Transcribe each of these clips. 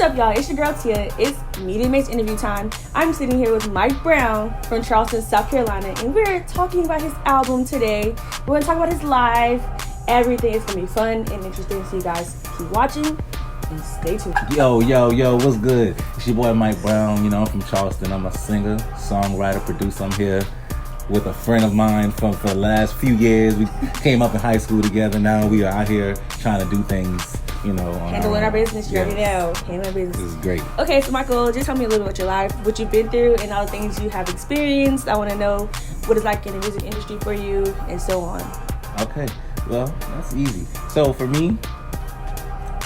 up, y'all? It's your girl Tia. It's Media Mates interview time. I'm sitting here with Mike Brown from Charleston, South Carolina, and we're talking about his album today. We're going to talk about his live, everything. It's going to be fun and interesting, so you guys keep watching and stay tuned. Yo, what's good? It's your boy Mike Brown. I'm from Charleston. I'm a singer, songwriter, producer. I'm here with a friend of mine for the last few years. We came up in high school together. Now we are out here trying to do things, handling our business. You already know. Handling our business. This is great. Okay, so Michael, just tell me a little about your life, what you've been through, and all the things you have experienced. I want to know what it's like in the music industry for you, and so on. Okay, well, that's easy. So for me,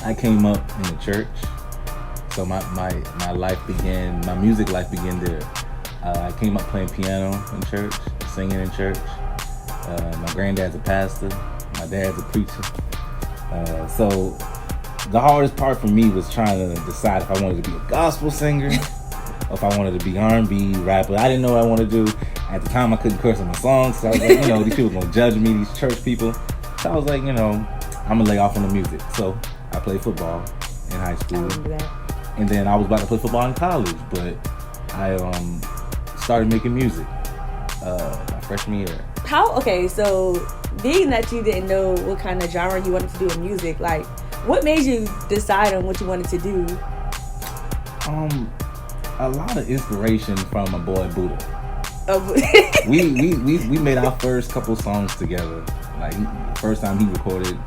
I came up in the church. So my life began, my music life began there. I came up playing piano in church, singing in church. My granddad's a pastor. My dad's a preacher. So the hardest part for me was trying to decide if I wanted to be a gospel singer or if I wanted to be R&B rapper. I didn't know what I wanted to do. At the time, I couldn't curse on my songs. So I was like, these people gonna judge me, these church people. So I was like, I'm gonna lay off on the music. So I played football in high school. I remember that. And then I was about to play football in college, but I started making music my freshman year. So being that you didn't know what kind of genre you wanted to do in music, like what made you decide on what you wanted to do? A lot of inspiration from my boy Buddha. Oh. we made our first couple songs together. Like first time he recorded,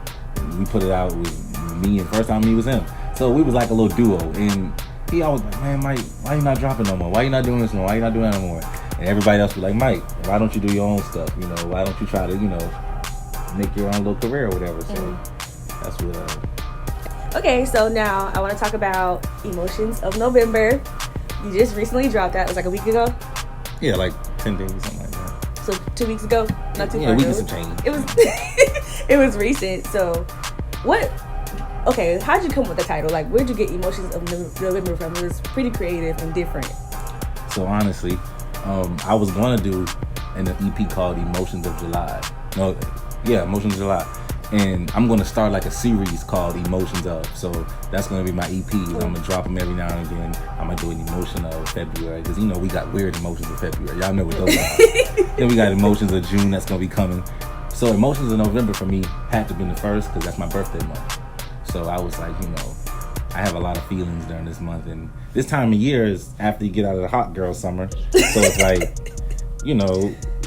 we put it out with me, and first time he was him. So we was like a little duo, and he always like, man, Mike, why you not dropping no more? Why you not doing this no more? Why you not doing that no more? And everybody else was like, Mike, why don't you do your own stuff? Why don't you try to, make your own little career or whatever? So that's what. Okay, so now I want to talk about Emotions of November. You just recently dropped that. It was like a week ago? Yeah, like 10 days, something like that. So 2 weeks ago? Not too far a week ago. and some change. It was recent. So how'd you come with the title? Like, where'd you get Emotions of November from? It was pretty creative and different. So honestly, I was going to do an EP called Emotions of July. Emotions of July. And I'm going to start like a series called Emotions of. So that's going to be my EPs. I'm going to drop them every now and again. I'm going to do an Emotion of February. Because, we got weird Emotions of February. Y'all know what those are. Then we got Emotions of June that's going to be coming. So Emotions of November for me had to be the first because that's my birthday month. So I was like, I have a lot of feelings during this month. And this time of year is after you get out of the hot girl summer. So it's like,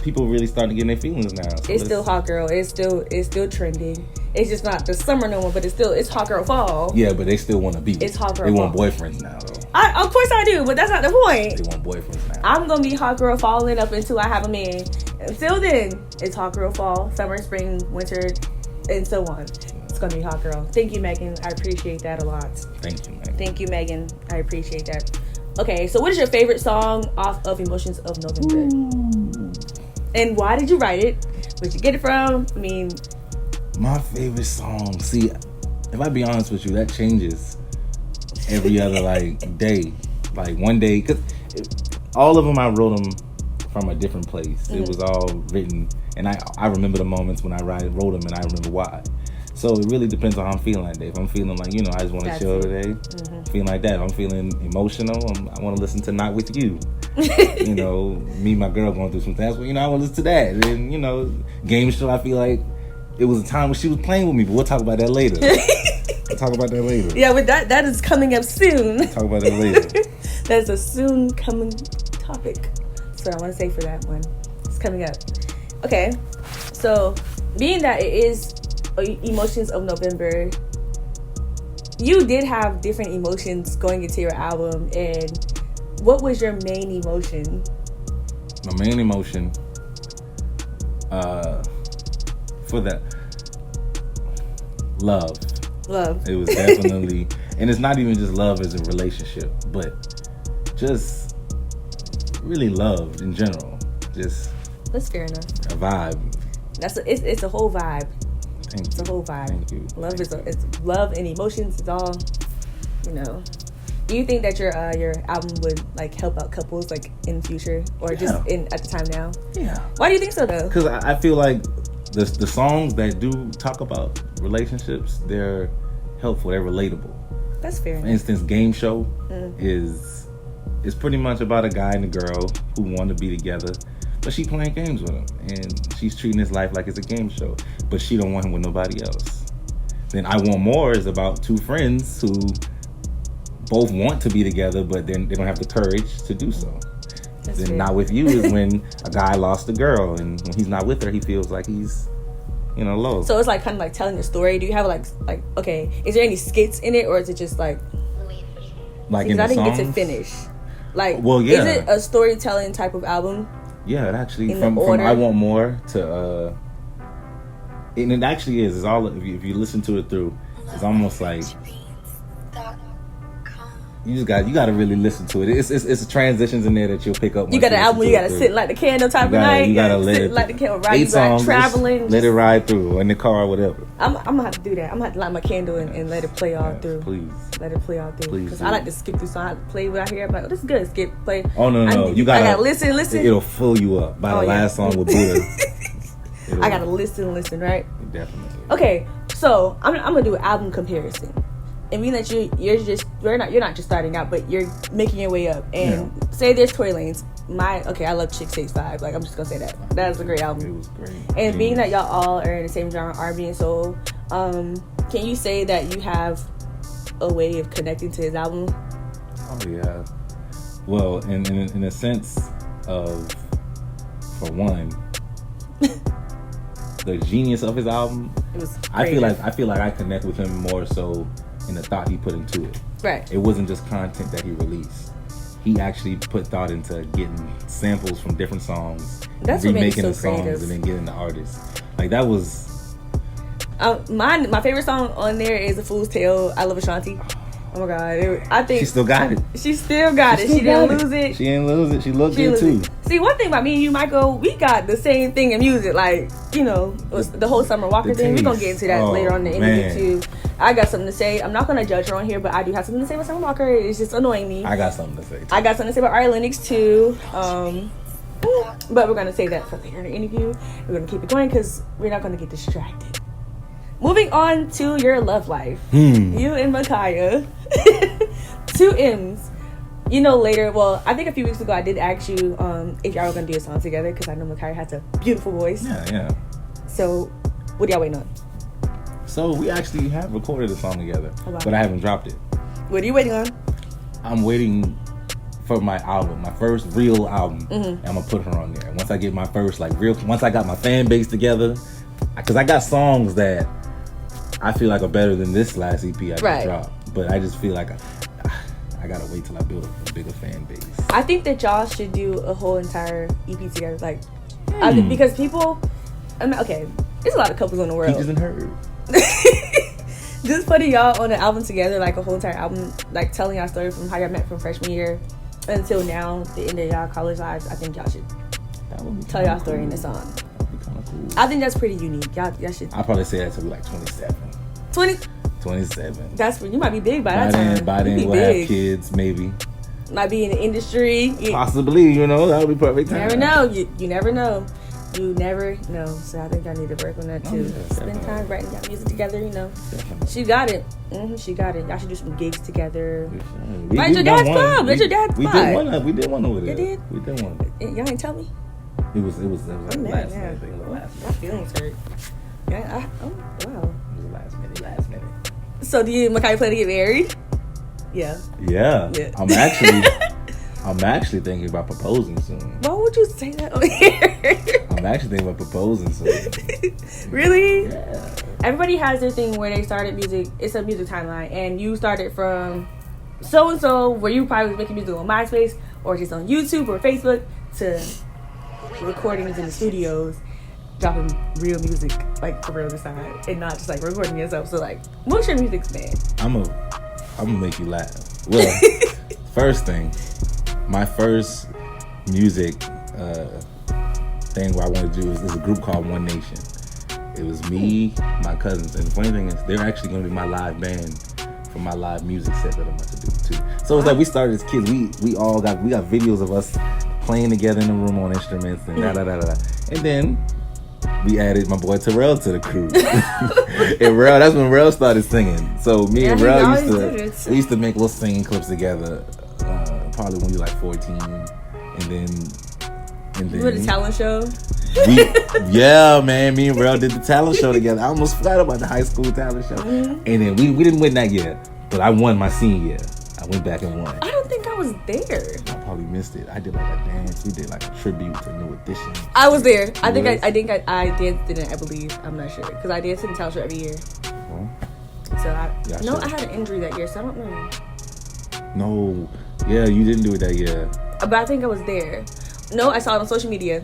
people really starting to get their feelings now. So it's still hot girl. It's still trending. It's just not the summer no more, but it's hot girl fall. Yeah, but they still want to be. It's hot girl They fall. want boyfriends now, though. Of course I do, but that's not the point. They want boyfriends now. I'm going to be hot girl falling up until I have a man. Until then, it's hot girl fall, summer, spring, winter, and so on. It's going to be hot girl. Thank you, Megan. I appreciate that a lot. Thank you, Megan. Thank you, Megan. I appreciate that. Okay, so what is your favorite song off of Emotions of November? And why did you write it? Where'd you get it from? My favorite song. See, if I be honest with you, that changes every other day. Like one day, because all of them I wrote them from a different place. It was all written, and I remember the moments when I wrote them, and I remember why. So it really depends on how I'm feeling that day. If I'm feeling like, I just want to chill today, feeling like that. If I'm feeling emotional, I want to listen to Not With You. Me and my girl going through some things. Well, I want to listen to that. And, game show, I feel like it was a time when she was playing with me, but we'll talk about that later. Yeah, but that is coming up soon. Talk about that later. That's a soon coming topic. So I want to say for that one. It's coming up. Okay, so being that it is Emotions of November, you did have different emotions going into your album, and what was your main emotion? My main emotion for that, love. It was definitely, and it's not even just love as a relationship, but just really love in general. Just that's fair enough. A vibe. It's a whole vibe. It's a whole vibe. Thank you. Love it's love and emotions. It's all, Do you think that your album would help out couples in the future or just at the time now? Yeah. Why do you think so though? Because I feel like the songs that do talk about relationships, they're helpful. They're relatable. That's fair. For instance, Game Show is pretty much about a guy and a girl who want to be together, but she playing games with him, and she's treating his life like it's a game show, but she don't want him with nobody else. Then I Want More is about two friends who both want to be together, but then they don't have the courage to do so. That's then fair. Not With You is when a guy lost a girl, and when he's not with her, he feels like he's, low. So it's like kind of like telling a story. Do you have like okay? Is there any skits in it, or is it just like in the I didn't songs? get to finish. Like, well, yeah. Is it a storytelling type of album? Yeah, it actually In from the order? I Want More to and it actually is. It's all if you listen to it through, it's almost like you got to really listen to it. It's transitions in there that you'll pick up. You got an album. You got to sit like the candle type of night. You got to let sit it like the candle. Ride. 8 You songs. like traveling. Let it ride through in the car or whatever. I'm gonna have to do that. I'm gonna have to light my candle and let it play all through. Please. Let it play all through. Please Because do. I like to skip through songs. I play what I hear. I'm like, oh, this is good. Skip, play. Oh no. I gotta listen. It'll fill you up. By the last song with Buddha. I gotta listen, right? Definitely. Okay, so I'm gonna do an album comparison. And mean that you're not just starting out, but you're making your way up. And say there's Tory Lanez. I love Chick 6'5". Like, I'm just gonna say that. That was a great album. It was great. And being that y'all all are in the same genre, R&B and soul, can you say that you have a way of connecting to his album? Oh yeah. Well, in a sense of, for one, the genius of his album. It was I feel like I connect with him more so in the thought he put into it. right. It wasn't just content that he released. He actually put thought into getting samples from different songs, That's what made it remaking so the songs, creative. and then getting the artists. Like that was. My favorite song on there is "A Fool's Tale." I love Ashanti. Oh my god! I think She still got it. She still got it. still She didn't got lose it. She didn't lose it. She looked She good lose too. it. See, one thing about me and you, Michael, we got the same thing in music. Like, it was the whole Summer Walker The thing. We're gonna taste. get into that later on in the Man. interview too. I got something to say. I'm not gonna judge her on here, but I do have something to say about Summer Walker. It's just annoying me. I got something to say. Too. I got something to say about Ari Lennox too. But we're gonna say that for later in the interview. We're gonna keep it going because we're not gonna get distracted. Moving on to your love life. You and Micaiah. 2 M's. Later, well, I think a few weeks ago I did ask you if y'all were gonna do a song together because I know Micaiah has a beautiful voice. Yeah. So, what are y'all waiting on? So we actually have recorded a song together, Oh, wow. but I haven't dropped it. What are you waiting on? I'm waiting for my album, my first real album. And I'm gonna put her on there. Once I get my first once I got my fan base together, because I got songs that I feel like are better than this last EP I just dropped. But I just feel like I gotta wait till I build a bigger fan base. I think that y'all should do a whole entire EP together, because people. Okay, there's a lot of couples in the world. Peaches and Herb. Just putting y'all on an album together, like a whole entire album, like telling y'all story from how y'all met from freshman year until now, the end of y'all college lives. I think y'all should tell y'all story in the song. That'd be kind of cool. I think that's pretty unique. Y'all should. I'll probably say that to be like 27. 27. That's you might be big by that time. By then we'll have kids, maybe. Might be in the industry. Possibly, that would be perfect time. You never know. You never know. You never know. So I think I need to work on that too. Yeah, Spend definitely. time writing down music together. Definitely. She got it. She got it. Y'all should do some gigs together. We Right, your done dad's one. club. That's your dad's We spot. we did one over there. You did? We did one. Y'all ain't tell me. It was like I'm the mad last now. minute thing. The last My minute. feelings hurt. Yeah. Wow. It was the last minute. So do you and Micaiah plan to get married? Yeah. Yeah. Yeah. I'm actually thinking about proposing soon. Why would you say that on here? I'm actually thinking about proposing soon. Really? Yeah. Everybody has their thing where they started music. It's a music timeline, and you started from so and so, where you probably was making music on MySpace or just on YouTube or Facebook, to recordings in the studios, dropping real music, like for real this time, and not just like recording yourself. So like, what's your music span? I'm gonna make you laugh. Well, first thing, my first music thing where I wanted to do is a group called One Nation. It was me, my cousins, and the funny thing is they're actually going to be my live band for my live music set that I'm about to do too. So it's like we started as kids. We got videos of us playing together in the room on instruments and da da da da. And then we added my boy Terrell to the crew. And Rel, that's when Rel started singing. So me and Rel we used to make little singing clips together. Probably when we were like 14, and then you were the talent show. Yeah, man, me and Rel did the talent show together. I almost forgot about the high school talent show. And then we didn't win that year, but I won my senior year. I went back and won. I don't think I was there. I probably missed it. I did like a dance. We did like a tribute to New Edition. I was there. I think I danced in it. I believe. I'm not sure because I danced in the talent show every year. So I had an injury that year, so I don't know. No, yeah, you didn't do it that year. But I think I was there. No, I saw it on social media.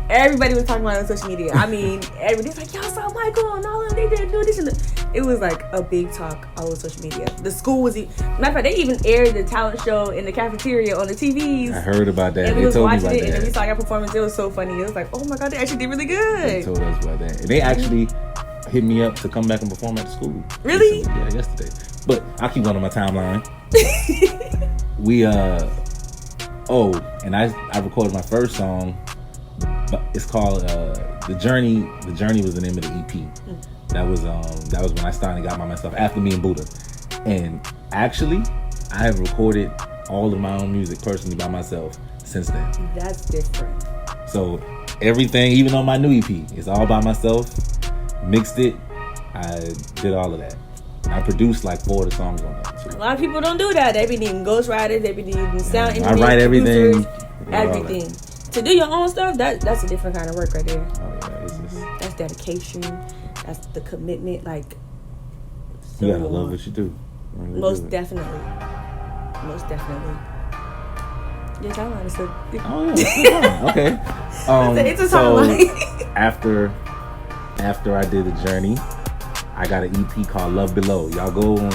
Everybody was talking about it on social media. I mean, everybody's like, y'all saw Michael and all of them. They didn't do this. It was like a big talk all over social media. The school was... Matter of fact, they even aired the talent show in the cafeteria on the TVs. I heard about that. And we was watching it, and then we saw your performance. It was so funny. It was like, oh my God, they actually did really good. They told us about that. And they actually hit me up to come back and perform at the school. Really? Yeah, yesterday. But I'll keep going on my timeline. And I recorded my first song. It's called The Journey. The Journey was the name of the EP. That was when I started got by myself after me and Buddha. And actually, I have recorded all of my own music personally by myself since then. That's different. So everything, even on my new EP, it's all by myself. Mixed it. I did all of that. I produced like 4 of the songs on that too. A lot of people don't do that. They be needing ghostwriters. They be needing sound engineers. I write everything. Everything. To do your own stuff, that's a different kind of work right there. Oh yeah, it's just, that's dedication. That's the commitment. Like you gotta love what you do. Most definitely. Your timeline is so. Oh yeah, okay. It's a timeline. So after I did the journey, I got an EP called Love Below. Y'all go on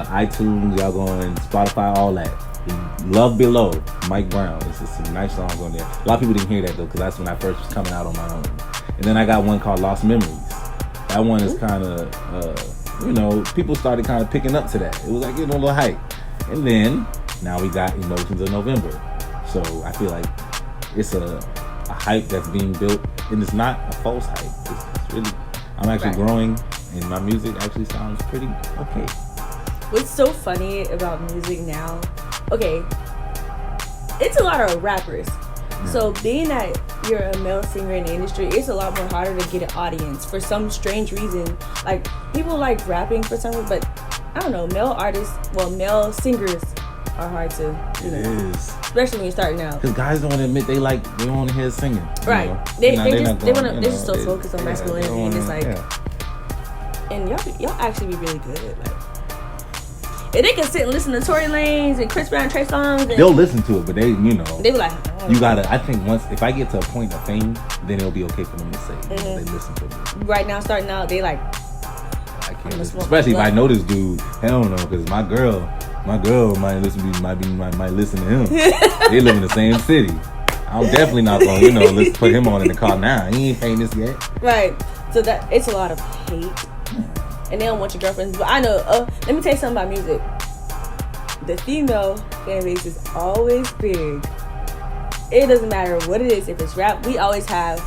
iTunes, y'all go on Spotify, all that. Love Below, Mike Brown. There's just some nice songs on there. A lot of people didn't hear that though, because that's when I first was coming out on my own. And then I got one called Lost Memories. That one is kind of, people started kind of picking up to that. It was like getting a little hype. And then now we got Emotions of November. So I feel like it's a hype that's being built, and it's not a false hype. It's really, I'm actually growing, and my music actually sounds pretty okay. What's so funny about music now? Okay, it's a lot of rappers. Yeah. So being that you're a male singer in the industry, it's a lot more harder to get an audience for some strange reason. Like people like rapping for some reason, but I don't know. Male singers are hard to, especially when you're starting out. Because guys don't want to admit they don't want to hear singing. Right. They're just so focused on masculinity, and it's like, and y'all actually be really good. Like, if they can sit and listen to Tory Lanez and Chris Brown, Trey Songz, they'll listen to it, but they be like, you gotta. I think if I get to a point of fame, then it'll be okay for them to say they listen to me. Right now, starting out, they like. I can't listen. Especially if I know this dude. Hell no, because my girl might listen to him. They live in the same city. I'm definitely not gonna, let's put him on in the car now. He ain't famous yet. Right. So that it's a lot of hate. And they don't want your girlfriends. But I know, let me tell you something about music. The female fan base is always big. It doesn't matter what it is. If it's rap, we always have,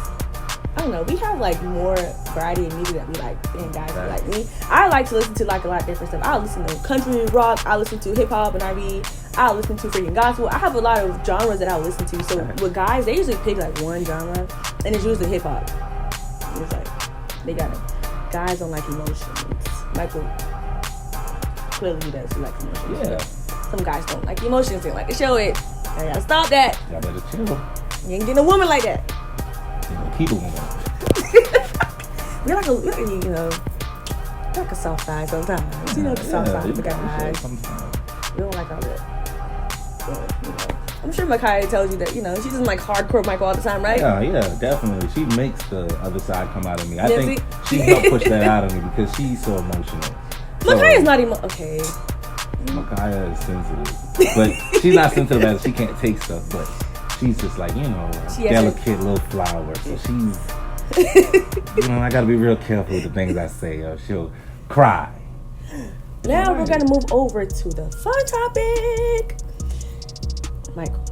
we have like more variety of music that we like than guys who like me. I like to listen to like a lot of different stuff. I listen to country, rock, I listen to hip hop and R&B, I listen to freaking gospel. I have a lot of genres that I listen to. So with guys, they usually pick like one genre, and it's usually hip hop. It's like, they got it. Guys don't like emotions. Michael, clearly he does. He likes emotions. Yeah. Some guys don't like emotions. They like to show it. I gotta stop that. Y'all better chill. You ain't getting a woman like that. Keep a woman. We're like a soft side sometimes. The soft side of the guys. We don't like all that. So, I'm sure Makai tells you that, she doesn't like hardcore Michael all the time, right? Yeah, definitely. She makes the other side come out of me. I think she helped push that out of me because she's so emotional. Makai is not okay. Makaya is sensitive. But she's not sensitive as she can't take stuff, but she's just like, a delicate little flower. So she's, I gotta be real careful with the things I say or she'll cry. Now we're gonna move over to the fun topic. Michael.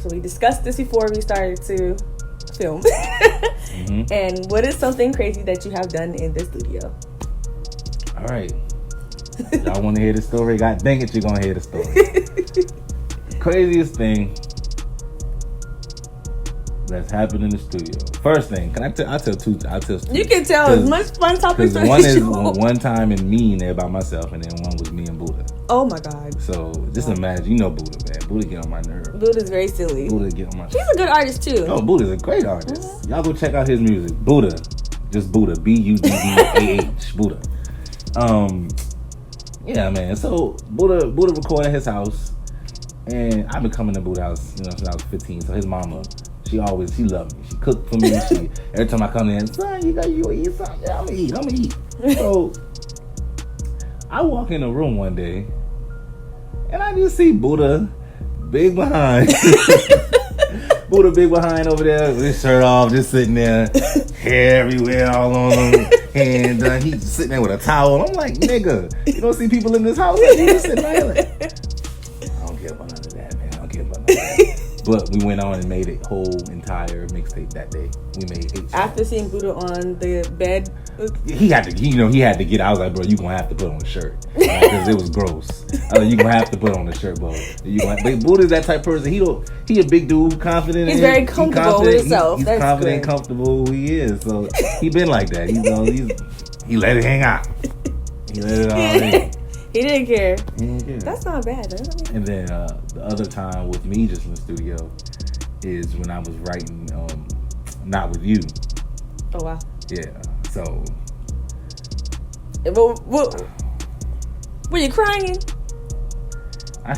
So we discussed this before we started to film. And what is something crazy that you have done in the studio? All right. Y'all want to hear the story? God dang it, you're going to hear the story. Craziest thing that's happened in the studio. First thing, I'll tell two. You can tell as much fun topics. Because one is one time in me and there by myself, and then one was me and Buddha. Oh my God. So just imagine, you know Buddha, man. Buddha get on my nerves. Buddha's very silly. Buddha get on my nerves. He's a good artist too. Oh, Buddha's a great artist. Y'all go check out his music. Buddha. Just Buddha. Buddha. Buddha. Yeah, man. So Buddha recorded at his house. And I've been coming to Buddha's house, since I was 15. So his mama, she loved me. She cooked for me. Every time I come in, son, you eat something? Yeah, I'm gonna eat. So I walk in the room one day, and I just see Buddha big behind. Buddha big behind over there with his shirt off, just sitting there, hair everywhere, all on him. And he's sitting there with a towel. I'm like, nigga, you don't see people in this house? Like, you just sitting there like, I don't care about none of that, man. I don't care about none of that. But we went on and made a whole entire mixtape that day. We made 8 songs. After seeing Buddha on the bed, he had to get out. I was like, bro, you gonna have to put on a shirt because it was gross. You gonna have to put on a shirt, bro. But Buddha's that type of person. He a big dude, confident. He's very comfortable with himself. He's That's confident, good. comfortable who he is. So he been like that. He let it hang out. He let it all in. He didn't care. He didn't care. That's not bad. And then the other time with me just in the studio is when I was writing Not With You. Oh, wow. Yeah. So. Were you crying? I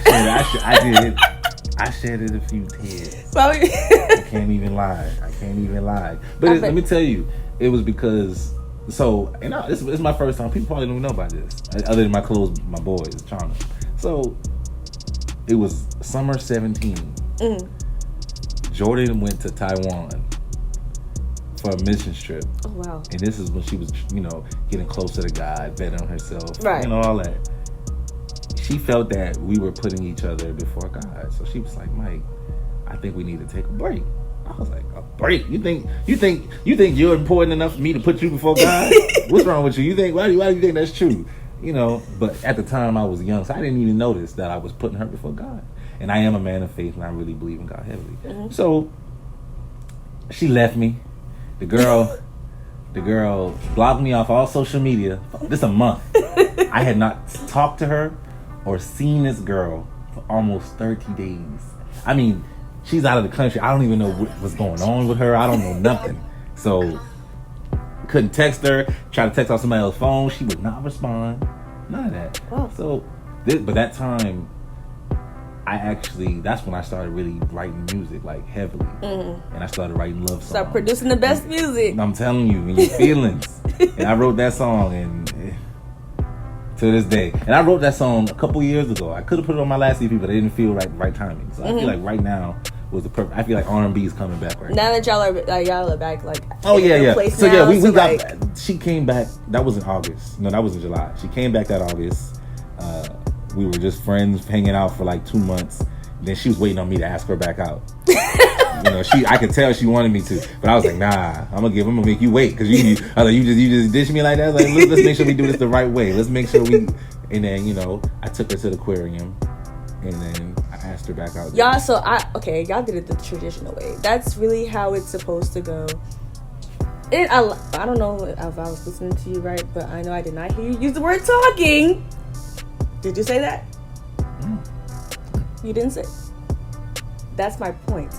shed it a few tears. I can't even lie. But let me tell you, it was because. So, and this is my first time. People probably don't know about this, other than my boys, Chana. So, it was summer 17. Jordan went to Taiwan for a mission trip. Oh, wow. And this is when she was, getting closer to God, bettering herself, right? All that. She felt that we were putting each other before God, so she was like, "Mike, I think we need to take a break." I was like, "A break? You think you're important enough for me to put you before God? What's wrong with you? You think why do you think that's true?" But at the time I was young, so I didn't even notice that I was putting her before God. And I am a man of faith, and I really believe in God heavily. Mm-hmm. So she left me. The girl blocked me off all social media. This a month. I had not talked to her or seen this girl for almost 30 days. I mean, she's out of the country. I don't even know what's going on with her. I don't know nothing. So, couldn't text her. Tried to text off somebody else's phone. She would not respond. None of that. Wow. So, but that time, that's when I started really writing music, like, heavily. Mm-hmm. And I started writing love songs. Start producing the best music. I'm telling you, in your feelings. And I wrote that song, and to this day. And I wrote that song a couple years ago. I could have put it on my last EP, but I didn't feel right timing. So I feel like right now was the perfect. I feel like R&B is coming back right now. Now that y'all are back, like, oh yeah. So now, yeah, we got. like, she came back. That was in August. No, that was in July. She came back that August. We were just friends, hanging out for like 2 months. Then she was waiting on me to ask her back out. I could tell she wanted me to, but I was like, nah, I'm gonna make you wait because you just dish me like that. I was like, let's make sure we do this the right way. Let's make sure we. And then I took her to the aquarium, and then I asked her back out. Y'all, y'all did it the traditional way. That's really how it's supposed to go. I don't know if I was listening to you right, but I know I did not hear you use the word talking. Did you say that? You didn't say. That's my point.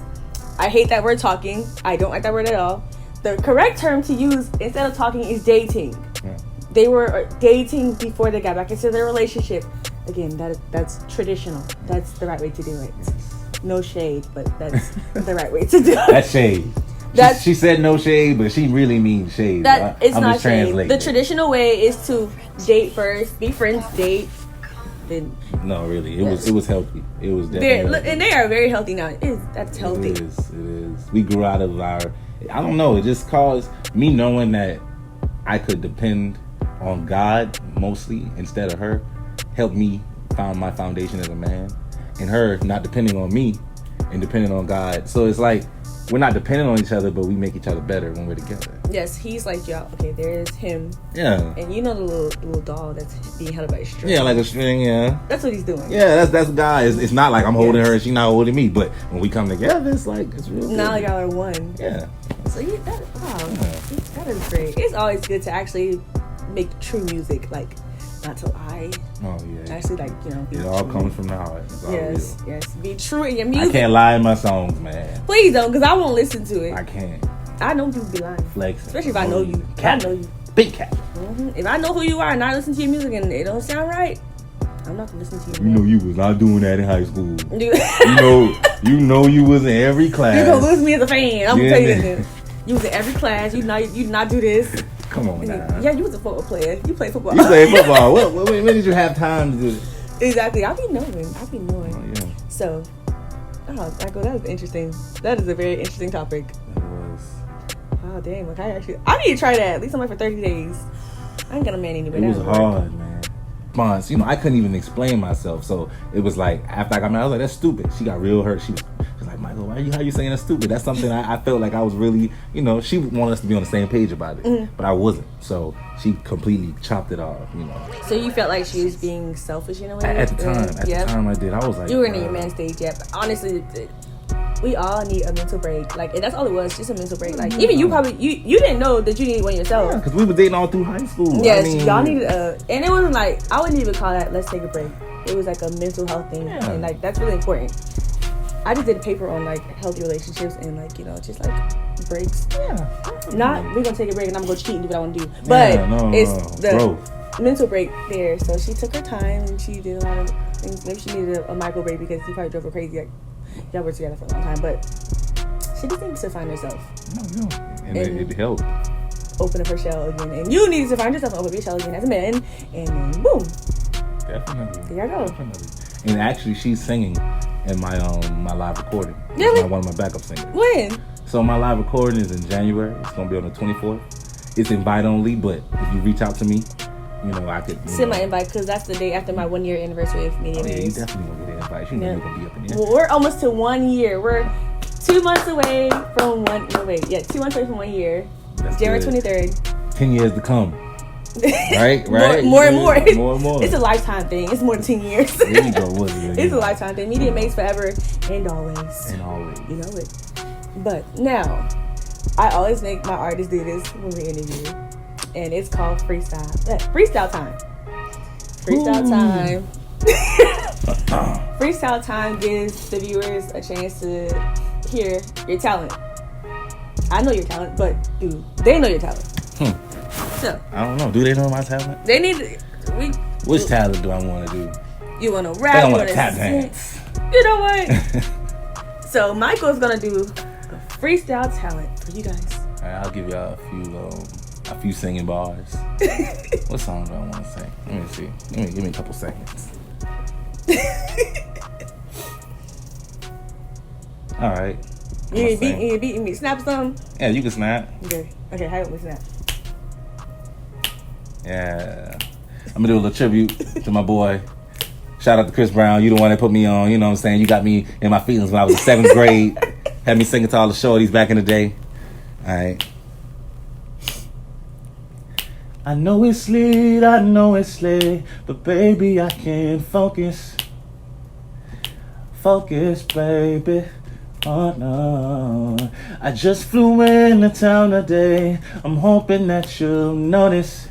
I hate that word talking. I don't like that word at all. The correct term to use instead of talking is dating. Yeah. They were dating before they got back into their relationship. Again, that's traditional. That's the right way to do it. No shade, but that's the right way to do it. That's shade. She said no shade, but she really means shade. It's I'm not just shade. translating. The traditional way is to date first, be friends, date. Then no, really, it was healthy. It was definitely healthy. And they are very healthy now. That's healthy. It is. We grew out of I don't know. It just caused me knowing that I could depend on God mostly instead of her. Helped me find my foundation as a man, and her not depending on me and depending on God. So it's like we're not dependent on each other, but we make each other better when we're together. Yes, he's like, yo, okay, there's him. Yeah. And you know the little doll that's being held by a string. Yeah, like a string, yeah. That's what he's doing. Yeah, that's guy. It's not like I'm holding her and she's not holding me, but when we come together, it's like, it's real Now good. y'all are one. Yeah. So that is great. It's always good to actually make true music, like, not to lie. Oh, yeah. Actually, like, you know, be it true. all comes from the heart. It's all Yes, real. yes. Be true in your music. I can't lie in my songs, man. Please don't, because I won't listen to it. I can't. I know people be lying. Flexing. Especially if I know you. Cap. I know you. Big cap. Mm-hmm. If I know who you are and I listen to your music and it don't sound right, I'm not gonna listen to you. You know you was not doing that in high school. Dude. you know you was in every class. You're gonna lose me as a fan. I'm gonna tell you Yeah. this. You was in every class. You did not do this. Come on now. Yeah, you was a football player. You played football. You played football. when did you have time to do it? Exactly. I'll be knowing. Oh, yeah. So, Michael, that was interesting. That is a very interesting topic. It was. Wow, damn. Like I need to try that at least I'm like for 30 days. I ain't gonna man anyway. It was hard, man. Response, I couldn't even explain myself, so it was like after I got married, I was like, "That's stupid." She got real hurt. She was like, "Michael, how you saying that's stupid?" That's something I felt like I was really, she wanted us to be on the same page about it, but I wasn't. So she completely chopped it off, So you felt like she was being selfish in a way? At the time I did. I was like, you were in your man stage, yeah. But honestly, we all need a mental break. Like, and that's all it was, just a mental break. Like, even you probably you didn't know that you needed one yourself. Yeah, because we were dating all through high school. Yes, y'all needed and it wasn't like, I wouldn't even call that let's take a break. It was like a mental health thing, and like that's really important. I just did a paper on like healthy relationships and like just like breaks. Yeah. Not we're gonna take a break and I'm gonna cheat and do what I want to do, but it's the growth. Mental break there. So she took her time and she did a lot of things. Maybe she needed a micro break because he probably drove her crazy. Like, y'all were together for a long time, but she just needs to find herself. No. And it helped. Open up her shell again, and you need to find yourself and open up your shell again as a man, and then boom. Definitely. There you go. Definitely. And actually, she's singing in my my live recording. Really? One of my backup singers. When? So my live recording is in January. It's gonna be on the 24th. It's invite only, but if you reach out to me, I could send my invite because that's the day after my 1 year anniversary of media. Yeah, you definitely gonna get an invite. You know you're gonna be up in there. Well, we're almost to 1 year. We're 2 months away from 1. No wait, yeah, 2 months away from 1 year. That's January good. 23rd. 10 years to come. Right. More and more. More and more. It's a lifetime thing. It's more than 10 years. There you go. It's a lifetime thing. Media makes forever and always. And always. You know it. But now, I always make my artists do this when we interview. And it's called freestyle. Freestyle time. Freestyle time. Freestyle time gives the viewers a chance to hear your talent. I know your talent, but do they know your talent? So I don't know. Do they know my talent? they need to, Which talent do I want to do? You want to They rap? don't You want want to tap dance. You know what? So Michael's gonna do a freestyle talent for you guys. All right, I'll give y'all a few singing bars. What song do I want to sing? Let me see. Give me a couple seconds. All right. You beating me. Snap some. Yeah, you can snap. Okay, how about we snap? Yeah. I'm gonna do a little tribute to my boy. Shout out to Chris Brown. You the one that put me on. You know what I'm saying? You got me in my feelings when I was in 7th grade. Had me singing to all the shorties back in the day. All right. I know it's late, but baby, I can't focus. Focus, baby. Oh no. I just flew into town today. I'm hoping that you'll notice.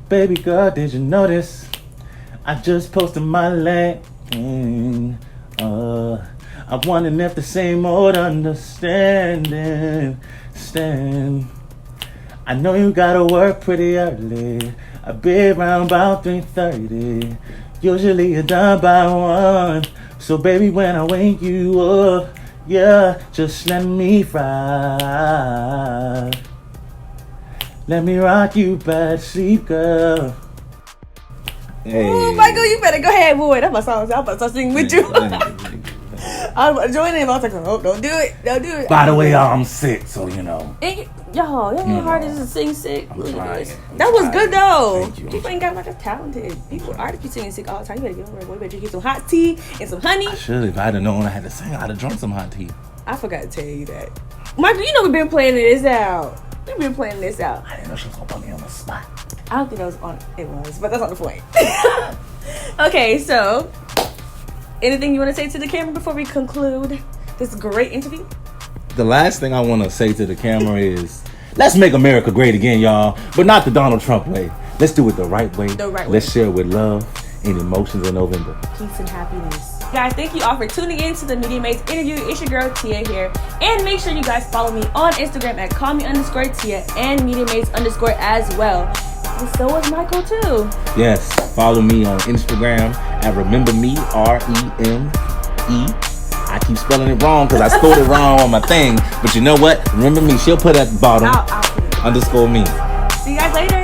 Baby girl, did you notice? I just posted my lane. I'm wondering if the same old understanding stand. I know you gotta work pretty early. I'll be around about 3:30. Usually you're done by 1. So baby, when I wake you up, yeah, just let me ride. Let me rock you bad sleep, girl. Hey. Oh, Michael, you better go ahead, boy. That's my song. I'm about to sing with you. I'm about to join in. I was like, oh, don't do it. Don't do it. By the way, I'm sick, so you know. Y'all hard to sing sick. I'm trying. That was good though. Thank you. People ain't got like a talented. People artists be singing sick all the time. You better get over it. Boy, you better get some hot tea and some honey. I should. If I had known I had to sing, I'd have drunk some hot tea. I forgot to tell you that. Michael, you know we've been planning this out. We've been planning this out. I didn't know she was gonna put me on the spot. I don't think that was on it was, but that's not the point. Okay, so anything you want to say to the camera before we conclude this great interview? The last thing I want to say to the camera is, let's make America great again, y'all. But not the Donald Trump way. Let's do it the right way. The right way. Let's share with love and emotions in November. Peace and happiness. Guys, thank you all for tuning in to the Media Mates interview. It's your girl Tia here. And make sure you guys follow me on Instagram at callme_Tia and MediaMates_ as well. And so is Michael too. Yes, follow me on Instagram at rememberme, REME. I keep spelling it wrong because I spelled it wrong on my thing. But you know what? Remember me. She'll put at the bottom I'll put it. _me. See you guys later.